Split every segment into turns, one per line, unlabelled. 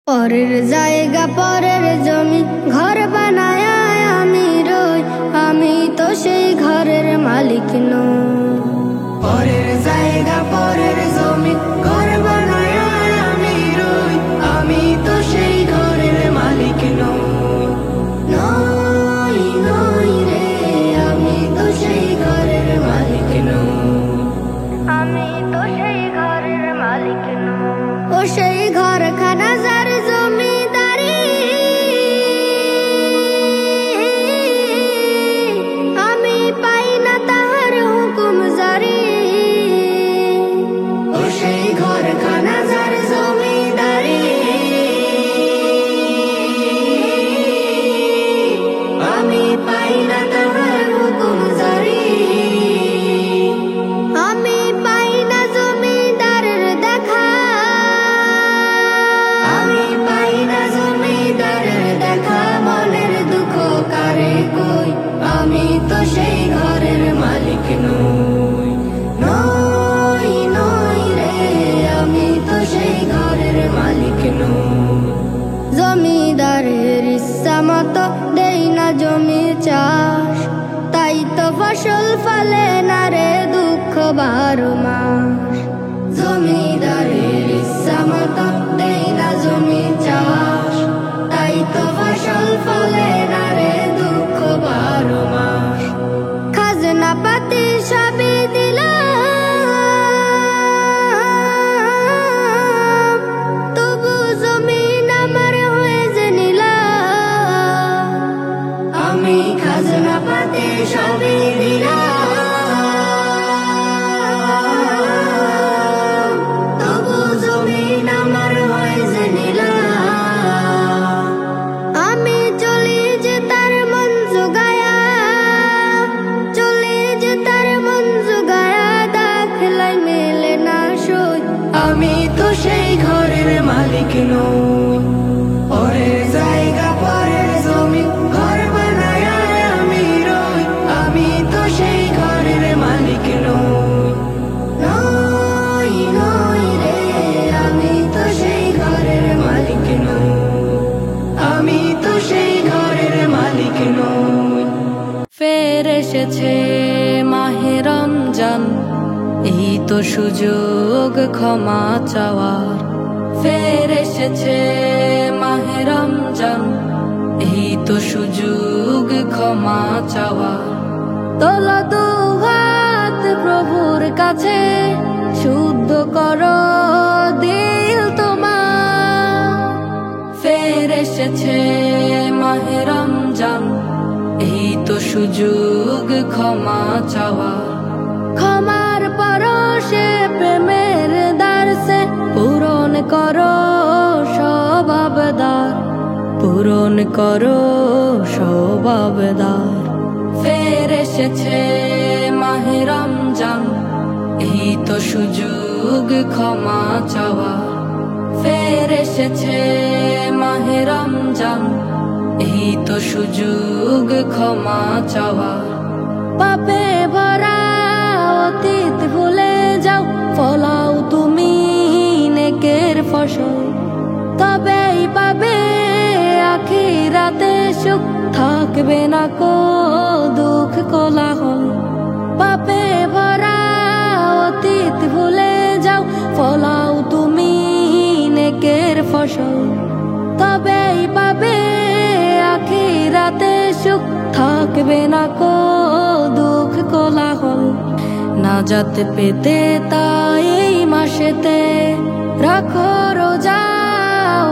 পরের জায়গা পরের জমি ঘর বানায় আমি রই, আমি তো সেই ঘরের মালিক নই। পরের জায়গা পরের জমি ঘর বানায় আমি রই, আমি তো সেই ঘরের মালিক নই। নই নই রে, আমি তো সেই ঘরের মালিক নই, আমি তো সেই ঘরের মালিক নই। ও সেই ঘরখানা যার জমিদারি, আমি পাই না তাহার হুকুম জারি। ও সেই ঘরখানা যার জমিদারি, আমি পাই না তাহার হুকুম জারি। আমি পাই না জমিদারের দেখা, আমি পাই না জমিদারের দেখা। মনের দুঃখ কারে কই, আমি তো সেই ঘরের মালিক নই। নই নই রে, আমি তো সেই ঘরের মালিক নই। জমিদারের ইচ্ছা মতো দেই না জমি চাষ, তাই তো ফসল ফলে না রে দুঃখ 12 মাস। জমিদারের ইচ্ছা মতো দেই না জমি চাষ, তাই তো ফসল ফলে না রে দুঃখ 12 মাস। খাজনা পাতি সবই দিলাম, তবু জমিন আমার হয়ে যে নিলাম। আমি খাজনা পাতি সবই দিলাম, তবু জমিন আমার হয়ে যে নিলাম। আমি চলি যে তার মন জোগায়া, চলি যে তার মন জোগায়া, দাখলাই মেলে না সই, আমি তো সেই ঘরের মালিক নই। পরের জায়গা পরের জমি ঘর বানায় আমি রই, আমি তো সেই ঘরের মালিক নই। নই নই রে, আমি তো সেই ঘরের মালিক নই, আমি তো সেই ঘরের মালিক নই।
ফের এসেছে মাহে রমজান, এই তো সুযোগ ক্ষমা চাওয়ার। ফের এসেছে মাহে রমজান, এই তো সুযোগ ক্ষমা চাওয়ার। তোলো দুহাত প্রভুর কাছে, শুদ্ধ করো দিল তোমার। ফের এসেছে মাহে রমজান, এই তো সুযোগ ক্ষমা চাওয়ার। ক্ষমার পরশে প্রেমের দ্বারসে পূরণ করো সব আবদার, পূরণ করো সব আবদার। ফের এসেছে মাহে রমজান, এই তো সুযোগ ক্ষমা চাওয়ার। ফের এসেছে মাহে রমজান, এই তো সুযোগ ক্ষমা চাওয়ার। পাপে ভরা অতীত ভুলে যাও, ফলাও তুমি নেকের ফসল, তবেই পাবে আখিরাতে সুখ, থাকবে না কো দুঃখ কোলাহল। পাপে ভরা অতীত ভুলে যাও, ফলাও তুমি নেকের ফসল, তবেই পাবে আখিরাতে সুখ, থাকবে না কো দুঃখ কোলাহল। নাজাত পেতে তাই এই মাসেতে রাখো রোজা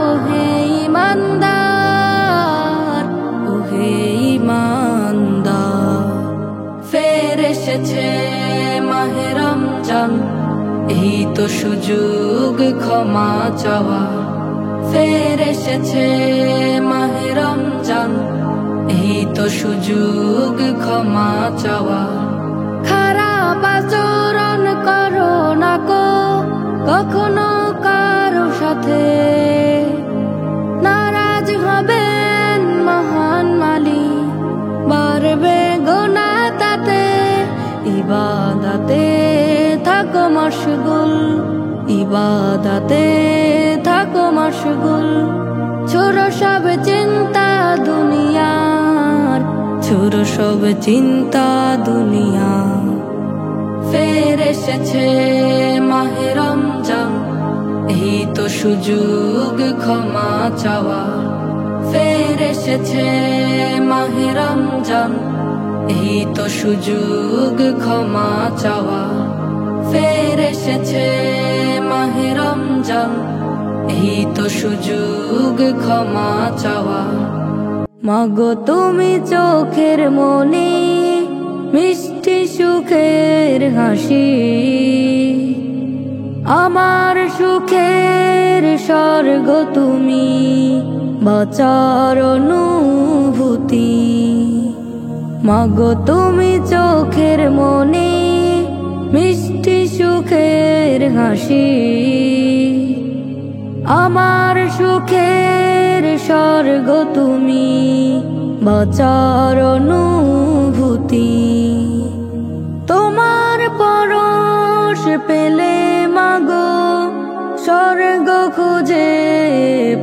ও হে ইমানদার, ও হে ইমানদার। ফের এসেছে মাহে রমজান, এই তো সুযোগ ক্ষমা চাওয়ার। ফের এসেছে মাহে রমজান, এই তো সুযোগ ক্ষমা চাওয়ার। খারাপ আচরণ করো না কো কখনো কারো সাথে, নারাজ হবেন মহান মালিক, বাড়বে গুনাহ তাতে। ইবাদতে থাকো মশগুল, ইবাদতে থাকো মশগুল। শুরু সব চিন্তা দুনিয়া। ফের এসেছে মাহে রমজান, এই তো সুযোগ ক্ষমা চাওয়া। ফের এসেছে মাহে রমজান, এই তো সুযোগ ক্ষমা চাওয়া। ফের এসেছে মাহে রমজান, এই তো সুযোগ ক্ষমা চাওয়া। মাগো তুমি চোখের মনি, মিষ্টি সুখের হাসি, আমার সুখের স্বর্গ তুমি, বাঁচার অনুভূতি। মাগো তুমি চোখের মনি, মিষ্টি সুখের হাসি, আমার সুখের স্বর্গ তুমি, বাঁচার অনুভূতি। তোমার পরশ পেলে মাগো স্বর্গ খুঁজে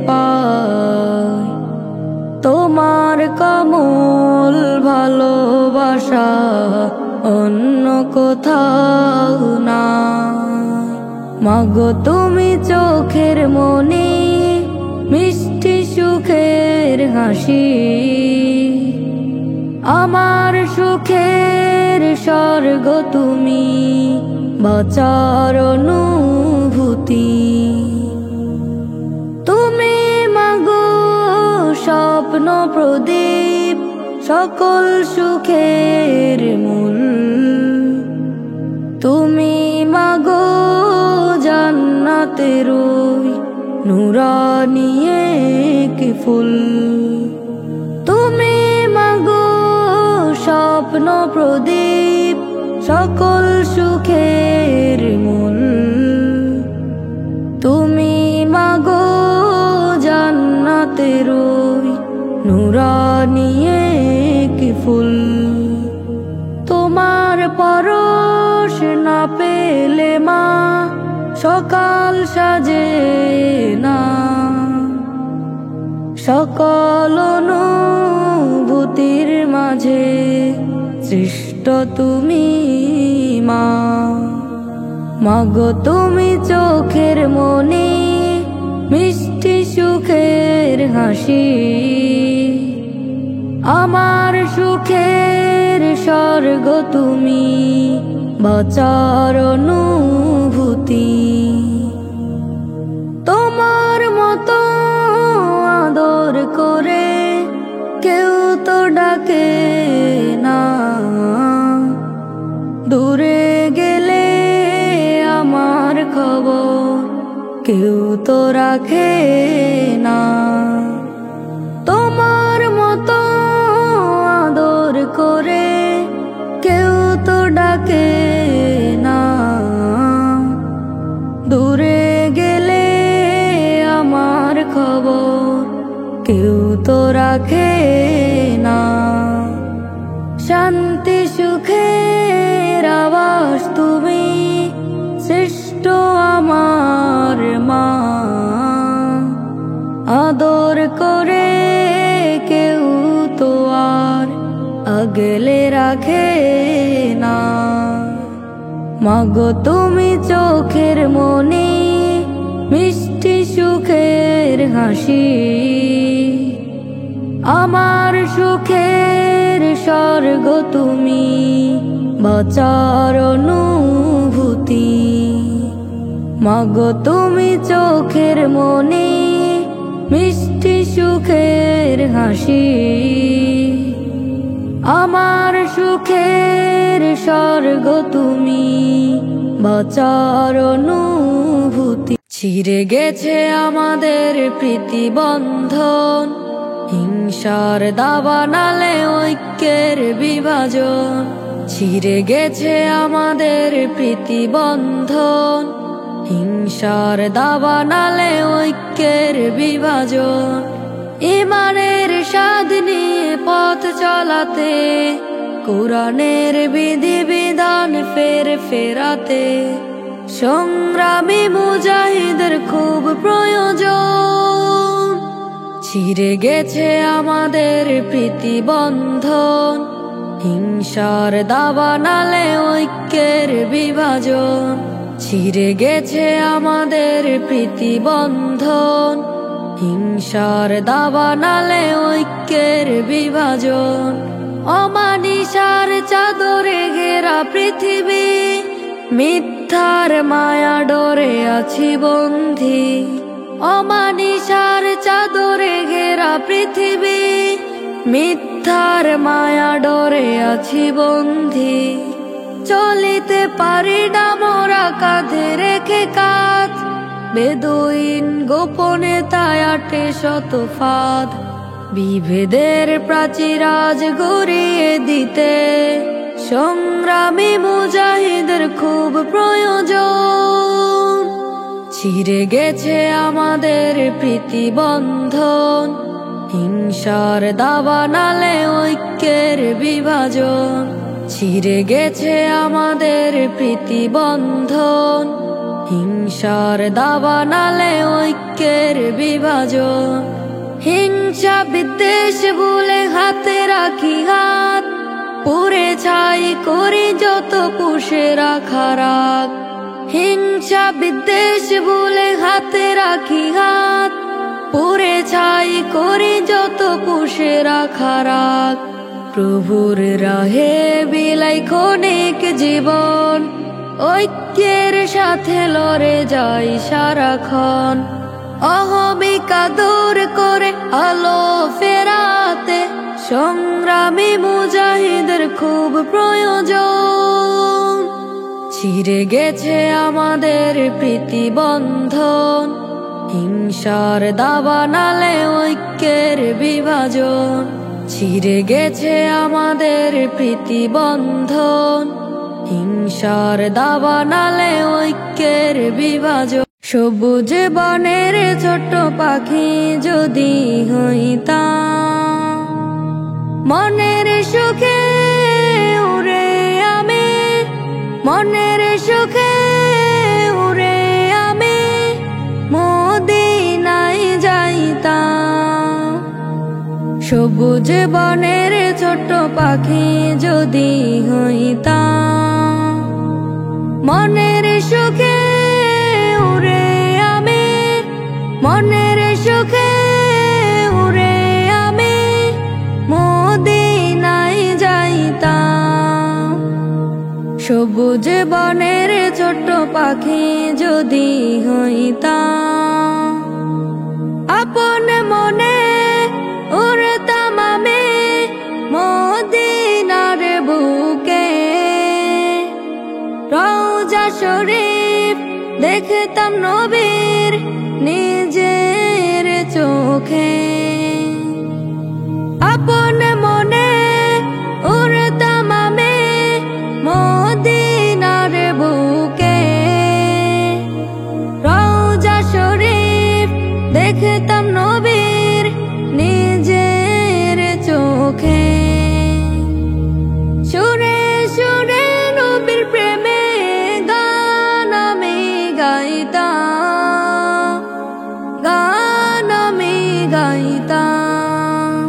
পাই, তোমার কমল ভালোবাসা অন্য কোথাও না। মাগো তুমি চোখের মনি, মিষ্টি সুখের হাসি, আমার সুখের স্বর্গ তুমি, বাঁচার অনুভূতি। তুমি মাগো স্বপ্ন প্রদীপ, সকল সুখের মূল। তুমি মাগো জান্নাতের নুরানি এক ফুল। তুমি মাগো স্বপ্ন প্রদীপ, সকল সুখের মূল। তুমি মাগো জান্নাতের নুরানি এক ফুল। তোমার পরশ না পেলে মা সকাল সাজে না, সকল অনুভূতির মাঝে সৃষ্ট তুমি মা। মাগো তুমি চোখের মনি, মিষ্টি সুখের হাসি, আমার সুখের স্বর্গ তুমি, বাঁচার অনুভূতি। তোমার মতো আদর করে কেউ তো ডাকে না, দূরে গেলে আমার খবর কেউ তো রাখে না। তোমার মতো আদর করে কেউ তো ডাকে না, দূরে গেলে আমার খবর কেউ তো রাখে না। শান্তি সুখের আবাস তুমি, শ্রেষ্ঠ আমার মা। আদর করে কেউ তো আর আগলে রাখে না। মাগো তুমি চোখের মনি, মিষ্টি সুখের হাসি, আমার সুখের স্বর্গ তুমি, বাঁচার অনুভূতি। মাগো তুমি চোখের মনি, মিষ্টি সুখের হাসি, আমার সুখের স্বর্গ তুমি, বাঁচার অনুভূতি। ছিঁড়ে গেছে আমাদের প্রীতিবন্ধন, হিংসার দাবানালে ঐক্যের বিভাজন। ছিঁড়ে গেছে আমাদের প্রীতিবন্ধন, হিংসার দাবানালে ঐক্যের বিভাজন। ইমানের স্বাদ নিয়ে পথ চলাতে, কোরআনের বিধি বিধান ফেরাতে, সংগ্রামী মুজাহিদের খুব প্রয়োজন। ছিঁড়ে গেছে আমাদের প্রীতিবন্ধন, হিংসার দাবানলে ঐক্যের বিভাজন। ছিঁড়ে গেছে আমাদের প্রীতিবন্ধন, হিংসার দাবানলে ঐক্যের বিভাজন। অমানিসার চাদরে ঘেরা পৃথিবী, মিথ্যার মায়া ডরে আছি বন্ধি। অমানিসার চাদরে ঘেরা পৃথিবী, মিথ্যার মায়া ডরে আছি বন্ধি। চলিতে পারি না মোরা কাঁধে রেখে কাঁধ, বেদুইন গোপনে তাই আটে শত ফাঁদ। বিভেদের প্রাচীর আজ গড়িয়ে দিতে সংগ্রামী মুজাহিদের খুব প্রয়োজন। ছিঁড়ে গেছে আমাদের প্রীতিবন্ধন, হিংসার দাবানলে ঐক্যের বিভাজন। ছিঁড়ে গেছে আমাদের প্রীতিবন্ধন, হিংসার দাবানলে ঐক্যের বিভাজন। হিংসা বিদ্বেষ ভুলে হাতে রাখি হাত, পুড়ে ছাই করি যত পুষে রাখা রাগ। হিংসা বিদ্বেষ ভুলে হাতে রাখি হাত, পুড়ে ছাই করি যত পুষে রাখা রাগ। প্রভুর রাহে বিলাই ক্ষণিক জীবন, ঐক্যের সাথে লড়ে যাই সারাক্ষণ। অহমিকা দূর করে আলো ফেরাতে সংগ্রামী মুজাহিদের খুব প্রয়োজন। ছিঁড়ে গেছে আমাদের প্রীতিবন্ধন, হিংসার দাবানলে ঐক্যের বিভাজন। ছিঁড়ে গেছে আমাদের প্রীতিবন্ধন, হিংসার দাবানলে ঐক্যের বিভাজন। সবুজ বনের ছোট্ট পাখি যদি হইতাম, মনের সুখে উড়ে আমি, মনের সুখে উড়ে আমি মদিনায় যাইতাম। সবুজ বনের ছোট্ট পাখি যদি হইতাম, মনের সুখে উড়ে আমি, মনের সুখে উড়ে আমি মদিনায় যাইতাম। সবুজ বনের ছোট্ট পাখি যদি হইতাম, আপন মনে উড়তাম আমি মদিনার বুকে। রওজা শরীফ দেখতাম নবীর নিজের চোখে। আপন মনে উড়তাম আমি মদিনার বুকে। রওজা শরীফ দেখতাম নবীর নিজের চোখে। সুরে সুরে নবীর প্রেমে গান আমি গাইতাম, গান আমি গাইতাম।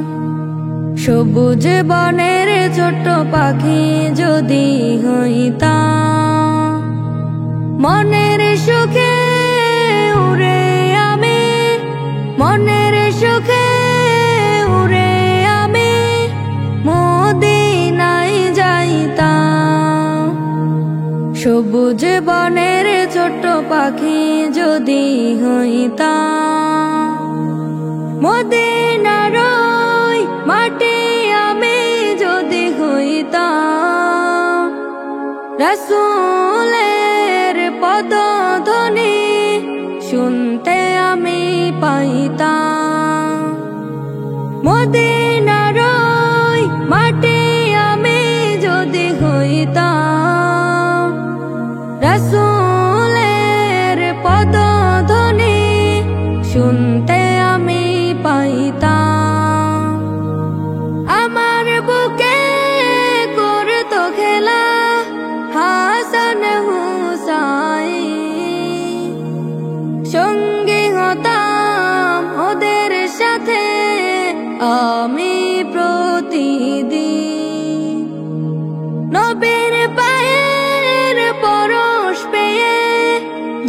সবুজ বনের ছোট্ট পাখি যদি হইতাম, মনের সুখে উড়ে আমি, মনের সুখে উড়ে আমি মদিনায় যাইতাম। সবুজ বনের ছোট্ট পাখি যদি হইতাম, মদিনার ওই মাটি আমি যদি হইতাম। রাসূলের পদধ্বনি শুনতে আমি পাইতাম। মদিনার ওই মাটি আমি যদি হইতাম। রাসূলের পদধ্বনি শুনতে আমি পাইতাম। আমার বুকে করতো খেলা হাসান হুসাইন, সঙ্গী হতাম ওদের সাথে আমি প্রতিদিন নবীর পায়ের পরশ পেয়ে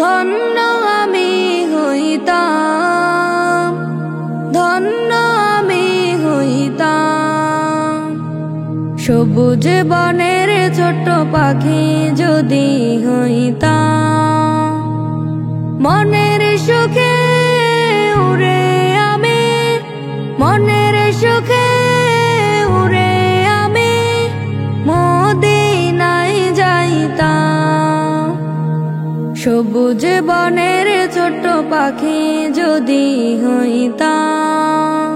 ধন্য আমি হইতাম, ধন্য আমি হইতাম। সবুজ বনের ছোট্ট পাখি যদি হইতাম, মনের সুখে উড়ে আমি, মনের সুখে উড়ে আমি মদিনায় যাইতাম। সবুজ বনের ছোট্ট পাখি যদি হইতাম,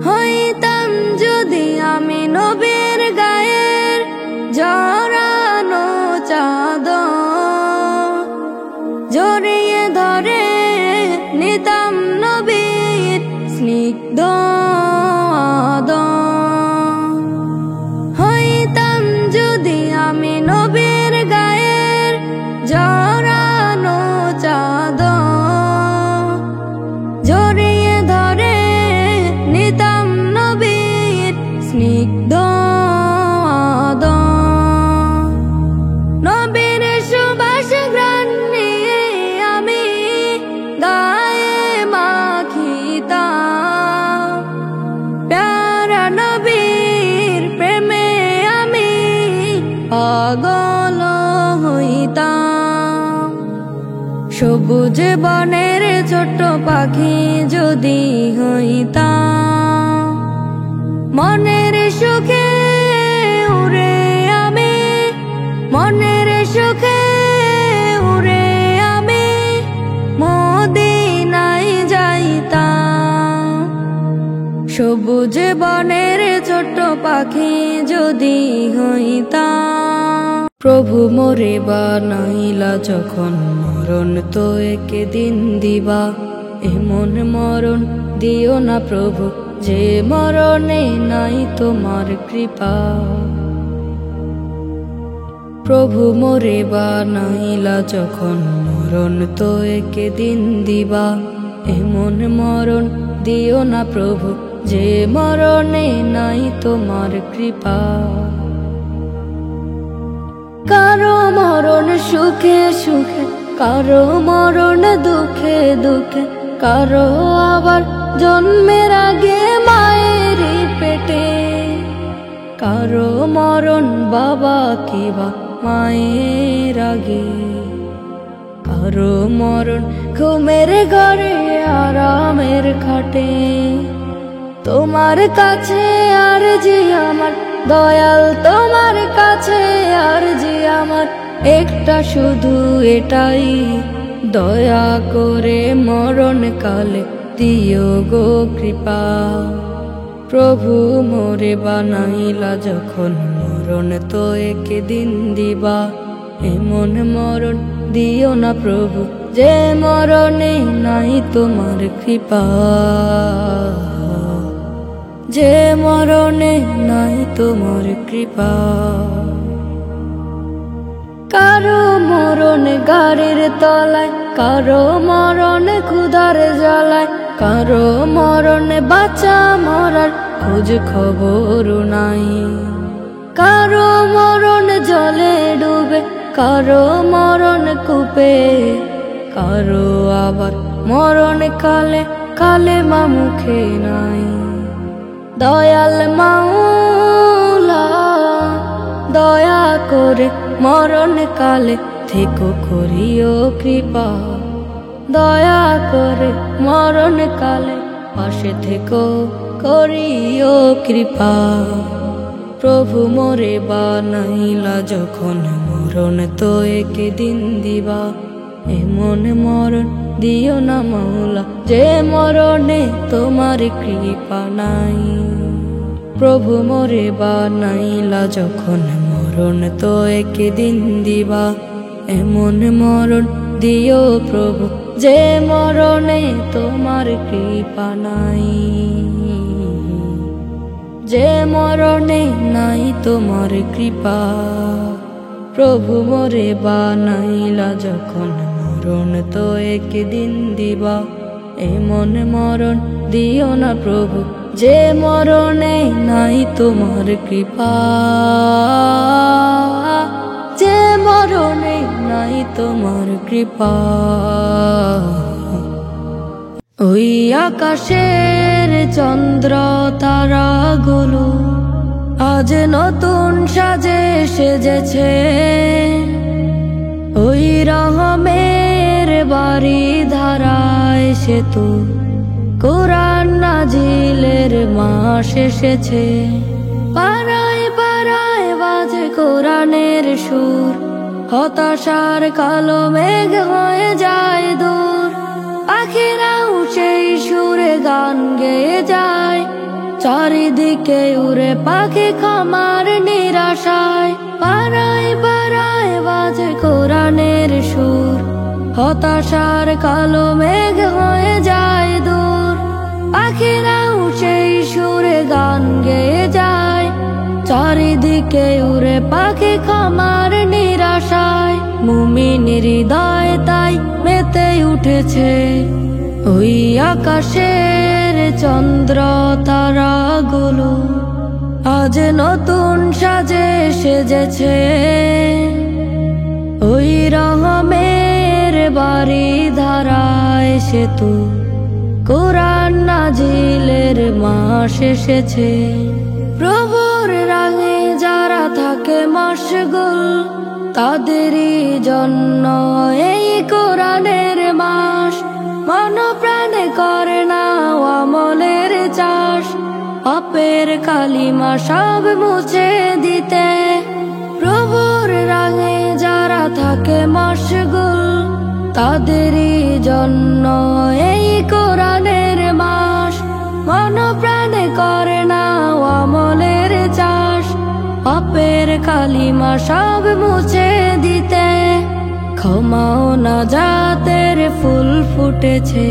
হইতাম যদি আমি নবীর গায়ের জড়ানো চাদর, জড়িয়ে ধরে নিতাম নবীর স্নিগ্ধ আদর। হইতাম যদি আমি নবীর গায়ের জড়ানো চাদর, জড়িয়ে ধরে নিতাম নবীর স্নিগ্ধ আদর। নবীর সুবাস ঘ্রাণ নিয়ে আমি গায়ে মাখিতাম, প্যারা নবীর প্রেমে আমি পাগল হইতাম। সবুজ বনের ছোট্ট পাখি যদি হইতাম, মনের সুখে উড়ে আমি, মনের সুখে উড়ে আমি মদিনায় যাইতাম। সবুজ বনের ছোট্ট পাখি যদি হইতাম। প্রভু মোরে বানাইলা যখন মরণ তো একদিন দিবা, এমন মরণ দিও না প্রভু যে মরণে নাই তোমার কৃপা। প্রভু মোরে বানাইলা যখন মরণ তো একদিন দিবা, এমন মরণ দিও না প্রভু যে মরণে নাই তোমার কৃপা। কারো মরণ সুখে সুখে, কারো মরণ দুঃখে দুঃখে, কারো আবার জন্মের আগে মায়ের পেটে, কারো মরণ বাবা কিবা মায়ের আগে, কারো মরণ ঘুমের ঘরে আরামের খাটে। তোমার কাছে আরজি আমার দয়াল, তোমার কাছে আরজি আমার একটা শুধু এটাই, দয়া করে মরণ কালে দিও গো কৃপা। প্রভু মোরে বানাইলা যখন মরণ তো একদিন দিবা, এমন মরণ দিও না প্রভু যে মরণে নাই তোমার কৃপা, যে মরণে নাই তোমার কৃপা। কারো মরণ গাড়ির তলায়, কারো মরণ ক্ষুধার জ্বালায়, কারো মরণ বাঁচা মরার খোঁজ খবর নাই, কারো মরণ জলে ডুবে, কারো মরণ কূপে, কারো আবার মরণ কালে কালেমা মুখে নাই। দয়াল মাওলা দয়া করে মরণ কালে থেকো করিও কৃপা, দয়া করে মরণ কালে পাশে থেকো করিও কৃপা। প্রভু মোরে বানাইলা যখন মরণ তো একদিন দিবা, এমন মরণ দিও না মাওলা যে মরণে তোমার কৃপা নাই। প্রভু মোরে বানাইলা যখন মরণ তো একদিন দিবা, এমন মরণ দিও প্রভু যে মরণে তোমার কৃপা নাই, যে মরণে নাই তোমার কৃপা। প্রভু মোরে বানাইলা যখন মরণ তো একদিন দিবা, এমন মরণ দিও না প্রভু যে মরণে নাই তোমার কৃপা, যে মরণে নাই তোমার কৃপা। ওই আকাশের চন্দ্র তারাগুলো আজ নতুন সাজে সেজেছে, ওই রহমের বাড়ি ধারায় সে তো কোরআন নাজিলের মাস এসেছে। পাড়ায় পাড়ায় বাজে কোরআনের সুর, হতাশার কালো মেঘ হয়ে যায় দূর। পাখিরাও সেই সুরে গান গেয়ে যায়, চারিদিকে উড়ে পাখি ক্ষমার নিরাশায়। পাড়ায় পাড়ায় বাজে কোরআনের সুর, হতাশার কালো মেঘ হয়ে যায় দূর। পাখিরাও সেই সুরে গান গেয়ে যায়, চারিদিকে উড়ে পাখি ক্ষমার নিরাশায়। মুমিনের হৃদয় তাই মেতে উঠেছে, ওই আকাশের চন্দ্র তারাগুলো আজ নতুন সাজে সেজেছে। ওই রহমের বাড়ি ধারায় সে তো কোরআন নাজিলের মাস এসেছে। প্রভুর রাঙে যারা থাকে মশগুল, তাদেরই জন্য এই কোরআনের মাস। মন প্রাণে করে না আমলের চাষ, পাপের কালিমা সব মুছে দিতে। প্রভুর রাঙে যারা থাকে মশগুল, তাদেরই জন্য এই কোরআনের মাস। মন প্রাণে করে না আমলের চাষ, পাপের কালিমা সব মুছে দিতে। ক্ষমাও না জাতের ফুল ফুটেছে,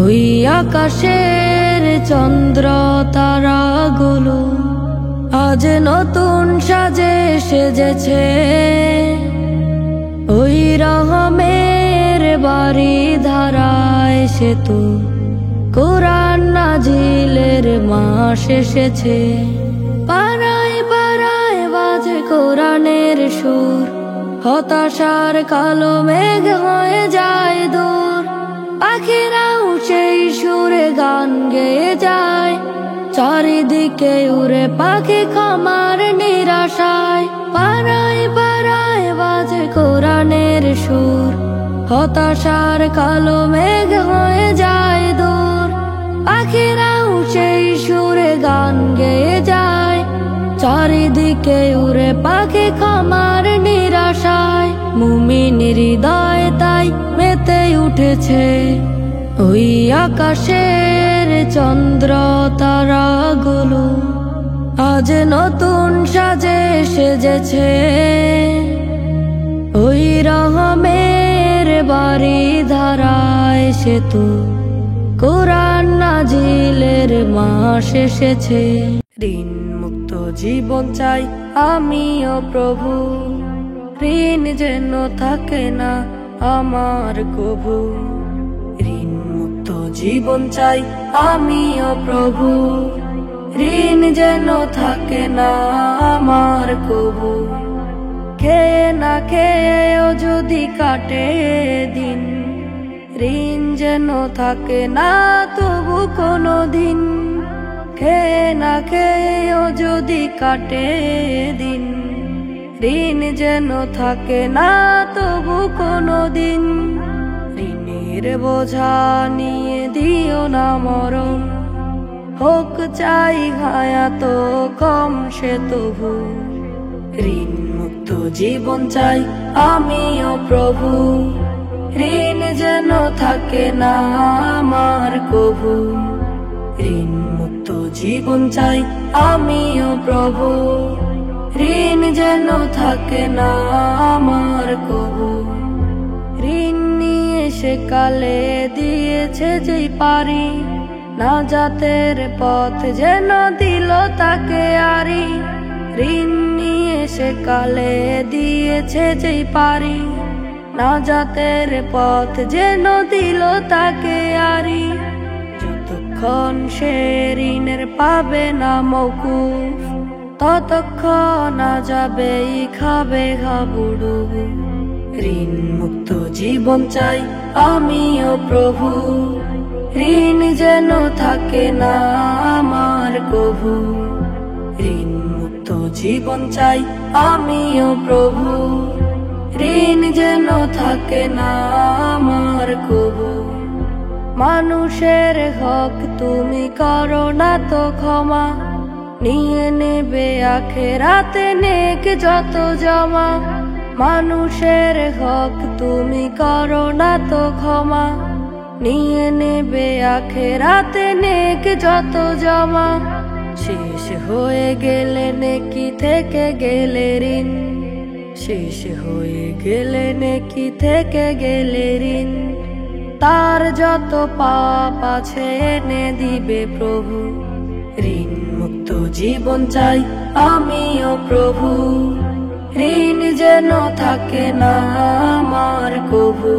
ওই আকাশের চন্দ্র তারাগুলো আজ নতুন সাজে সেজেছে। ওই রহমের বাড়ি ধারায় সে তো কোরআন নাজিলের মাস এসেছে। পাড়ায় পাড়ায় বাজে কোরআনের সুর, হতাশার কালো মেঘ হয়ে যায় দূর। পাখিরাও সেই সুরে গান গেয়ে যায়, চারিদিকে উড়ে পাখি ক্ষমার নিরাশায়। পাড়ায় পাড়ায় বাজে কোরআনের সুর, হতাশার কালো মেঘ হয়ে যায় দূর। পাখিরাও সেই সুরে গান গেয়ে যায়, চারিদিকে উড়ে পাখি ক্ষমার নিরাশায়। মুমিনের হৃদয় তাই মেতে উঠেছে, ওই আকাশের চন্দ্র তারাগুলো আজ নতুন সাজে সেজেছে। ওই রহমের বাড়ি ধারায় সে তো কোরআন নাজিলের মাস এসেছে। ঋণ মুক্ত জীবন চাই আমিও প্রভু, ঋণ যেন থাকে না আমার কভু। ঋণ মুক্ত জীবন চাই আমিও প্রভু, ঋণ যেন থাকে না আমার কভু। খেয়ে না খেয়েও যদি কাটে দিন, ঋণ যেন থাকে না তবু কোনো দিন। খেয়ে না খেয়েও যদি কাটে দিন, ঋণ যেন থাকে না তবু কোনো দিন। ঋণের বোঝা নিয়ে দিও না মরণ, হোক চাই হায়াত কম সে তবু। ঋণ মুক্ত জীবন চাই আমিও প্রভু, ঋণ যেন থাকে না আমার কভু। ঋণ মুক্ত জীবন চাই আমিও প্রভু, ঋণ যেন থাকে না আমার কভু। ঋণ নিয়ে সে কালে দিয়েছে যেই পারি, না জাতের পথ যেন দিল তাকে আরি। ঋণ নিয়ে সে কালে দিয়েছে যেই পারি, না জাতের পথ যেন দিল তাকে আরি। যত যতক্ষণ সে ঋণের পাবে না মওকুফ, ততক্ষণ যাবেই খাবে হাবুডুবু। ঋণ মুক্ত জীবন চাই আমিও প্রভু, ঋণ যেন থাকে না আমার কভু। ঋণ মুক্ত জীবন চাই আমিও প্রভু, ঋণ যেন থাকে না আমার কভু। মানুষের হক তুমি করো না তো ক্ষমা, নিয়ে নেবে আখেরাতে নেক যত জমা। মানুষের হক তুমি করো না তো ক্ষমা, নিয়ে নেবে আখেরাতে নেক যত জমা। শেষ হয়ে গেলে নেকি থেকে গেলে ঋণ, শেষ হয়ে গেলে নেকি থেকে গেলে ঋণ। তার যত পাপ আছে এনে দিবে প্রভু, ঋণ মুক্ত জীবন চাই আমিও প্রভু, ঋণ যেন থাকে না আমার কভু।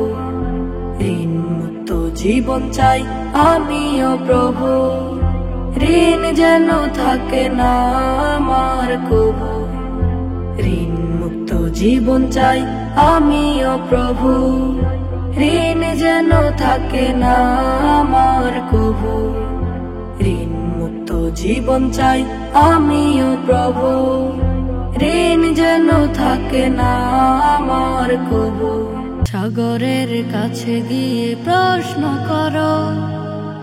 ঋণ মুক্ত জীবন চাই আমিও প্রভু, ঋণ যেন থাকে না আমার কভু। ঋণ মুক্ত জীবন চাই আমিও প্রভু, ঋণ যেন থাকে না আমার কভু। ঋণ মুক্ত জীবন চাই আমিও প্রভু, ঋণ যেন থাকে না আমার কভু। সাগরের কাছে গিয়ে প্রশ্ন করো,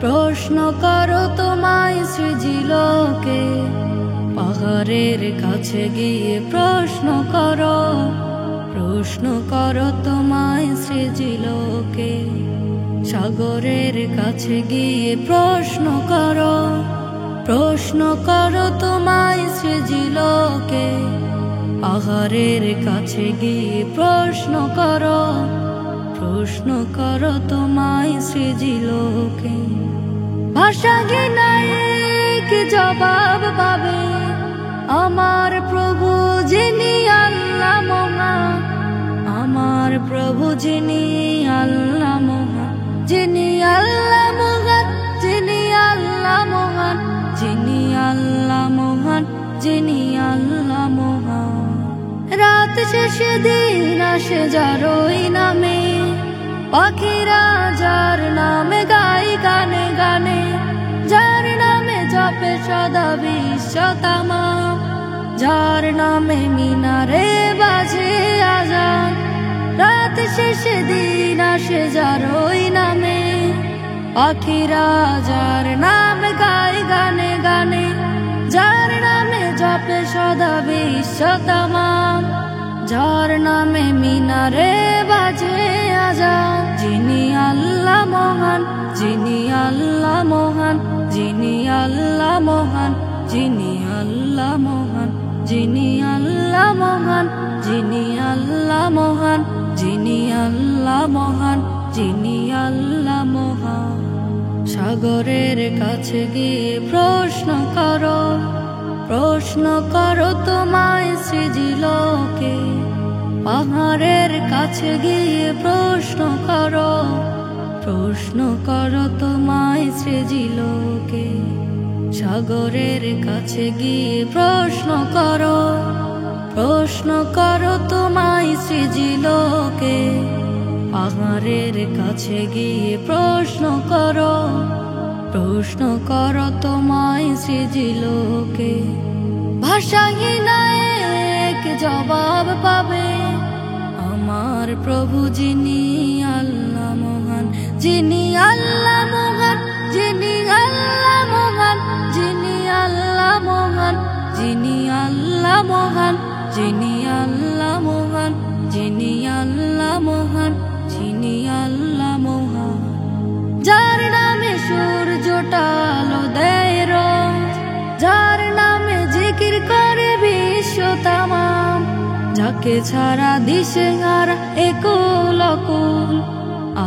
প্রশ্ন করো তোমায় সৃজিলকে। পাহাড়ের কাছে গিয়ে প্রশ্ন করো, প্রশ্ন করো তোমায় সৃজিলকে। সাগরের কাছে গিয়ে প্রশ্ন করো, প্রশ্ন করো তোমায় সৃজিলকে। পাহাড়ের কাছে গিয়ে প্রশ্ন করো, প্রশ্ন করো তোমায় সৃজিলকে। ভাষাহীনায় কি জবাব পাবে আমার প্রভু যিনি আল্লাহ মহান, আমার প্রভু যিনি আল্লাহ মহান, যিনি আল্লাহ মহান, যিনি আল্লাহ মহান, যিনি আল্লাহ মহান, যিনি আল্লাহ মহান। রাত শেষে দিন আসে যার ওই নামে, পাখিরা যার নামে গায় গানে গানে, যার নামে জপে সদা বিশ্ব তামাম, যার নামে মিনারে বাজে আজান। রাত শেষে দিন আসে যার ওই নামে, পাখিরা যার নামে গায় গানে গানে, যার নামে জপে সদা বিশ্ব তামাম, যার নামে মিনারে বাজে আজান। যিনি আল্লাহ মহান, যিনি আল্লাহ মহান, যিনি আল্লাহ মহান, যিনি আল্লাহ মহান, যিনি আল্লাহ মহান, যিনি আল্লাহ মহান, যিনি আল্লাহ মহান, যিনি আল্লাহ মহান। সাগরের কাছে গিয়ে প্রশ্ন করো, প্রশ্ন করো তোমায় সৃজিলকে। পাহাড়ের কাছে গিয়ে প্রশ্ন করো, প্রশ্ন করো তোমায় সৃজিলকে। সাগরের কাছে গিয়ে প্রশ্ন করো, প্রশ্ন করো তোমায় সৃজিলকে। পাহাড়ের কাছে গিয়ে প্রশ্ন করো, প্রশ্ন করো তোমায় সৃজিলকে। ভাষাহীনায় এক জবাব পাবে আমার প্রভু যিনি আল্লাহ মহান, যিনি আল্লাহ মহান, যিনি আল্লাহ মহান, যিনি আল্লাহ মহান, যিনি আল্লাহ মহান, যিনি আল্লাহ মহান, যিনি আল্লাহ মহান, যিনি আল্লাহ মহান। যার নামে সূর্যটা আলো দেয় রোজ, যার নামে জিকির করে বিশ্ব তামাম, যাকে ছাড়া দিশেহারা একুল অকুল,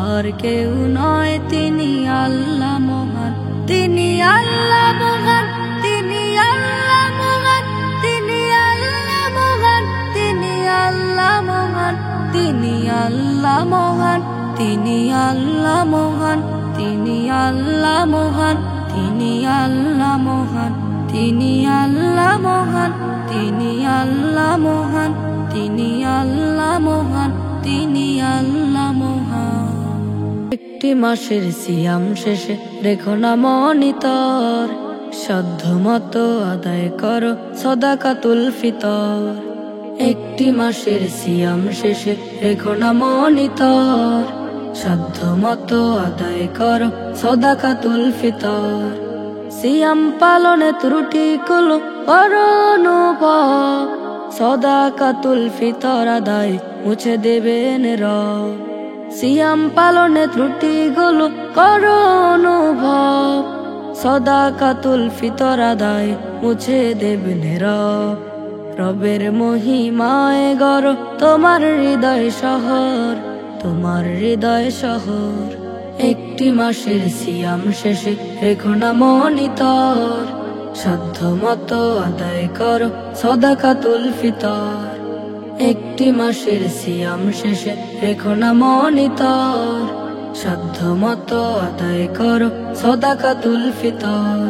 আর কেউ নয় তিনি আল্লাহ মহান, তিনি আল্লাহ মহান, তিনি আল্লাহ মহান, তিনি আল্লাহ মহান, তিনি আল্লাহ মহান, তিনি আল্লাহ মহান, তিনি আল্লাহ মহান, তিনি আল্লাহ মহান, তিনি আল্লাহ মহান, তিনি আল্লাহ মহান, তিনি আল্লাহ মহান, তিনি আল্লাহ মহান, তিনি আল্লাহ মহান। একটি মাসের সিয়াম শেষে রেখো না মনিতর, সাধ্য মতো আদায় করো সদাকাতুল ফিতর। একটি মাসের সিয়াম শেষে রেখো না মনিতর, সাধ্য মতো আদায় করো সদাকাতুল ফিতর। সিয়াম পালনে ত্রুটিগুলো করো অনুভব, সদাকাতুল ফিতর আদায় মুছে দেবেন রব। সিয়াম পালনে ত্রুটিগুলো করো অনুভব, সদাকাতুল ফিতর আদায় মুছে দেবেন রব। রবের মহিমায় গড় তোমার হৃদয় শহর, তোমার হৃদয় শহর। একটি মাসের সিয়াম শেষে রেখো না মনিতর, সাধ্য মতো আদায় করো সদাকাতুল ফিতর। একটি মাসের সিয়াম শেষে রেখো না মনিতর, সাধ্য মতো আদায় করো সদাকাতুল ফিতর।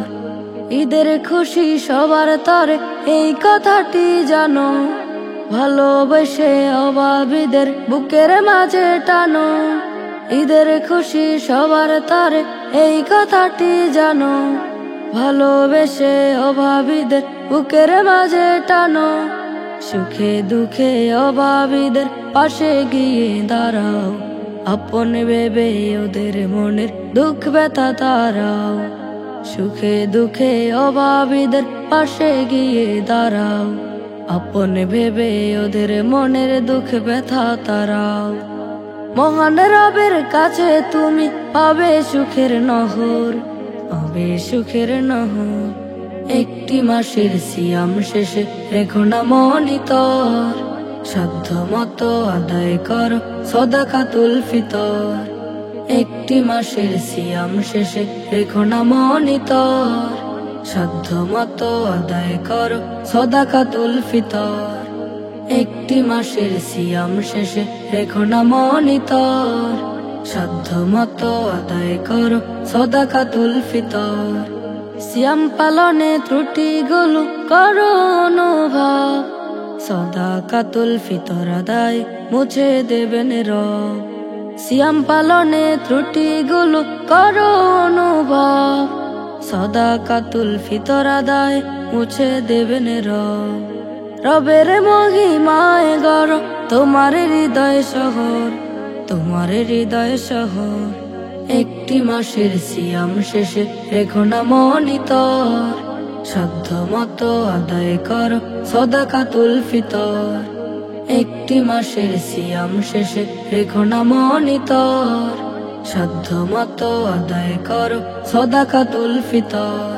ঈদের খুশি সবার তরে এই কথাটি জানো, ভালোবেসে অভাবীদের বুকের মাঝে টানো। ঈদের খুশি সবার তরে এই কথাটি জানো, ভালোবেসে অভাবীদের বুকের মাঝে টানো। সুখে দুঃখে অভাবীদের পাশে গিয়ে দাঁড়াও, আপন ভেবে ওদের মনের দুঃখ ব্যথা তারাও। সুখে দুঃখে অভাবীদের পাশে গিয়ে দাঁড়াও, আপন ভেবে ওদের মনের দুঃখ ব্যথা তারাও। মহান রবের কাছে তুমি পাবে সুখের নহর, পাবে সুখের নহর। একটি মাসের সিয়াম শেষে রেখো না মনিতর, সাধ্য মতো আদায় করো সদাকাতুল ফিতর। একটি মাসের সিয়াম শেষে রেখো না মনিতর, সাধ্য মতো আদায় করো সদাকাতুল ফিতর। একটি মাসের সিয়াম শেষে রেখো না মনিতর, সাধ্য মতো আদায় করো সদাকাতুল ফিতর। সিয়াম পালনে ত্রুটিগুলো করো অনুভব, সদাকাতুল ফিতর আদায় মুছে দেবেন রব। সিয়াম পালনে ত্রুটিগুলো করো অনুভব, সদাকাতুল ফিতর আদায় মুছে দেবেন রব। রবের মহিমায় গড় তোমার হৃদয় শহর, তোমার হৃদয় শহর। একটি মাসের সিয়াম শেষে রেখো না মনিতর, সাধ্য মতো আদায় করো সদাকাতুল ফিতর। একটি মাসের সিয়াম শেষে রেখো না মনিতর, সাধ্য মতো আদায় করো সদাকাতুল ফিতর।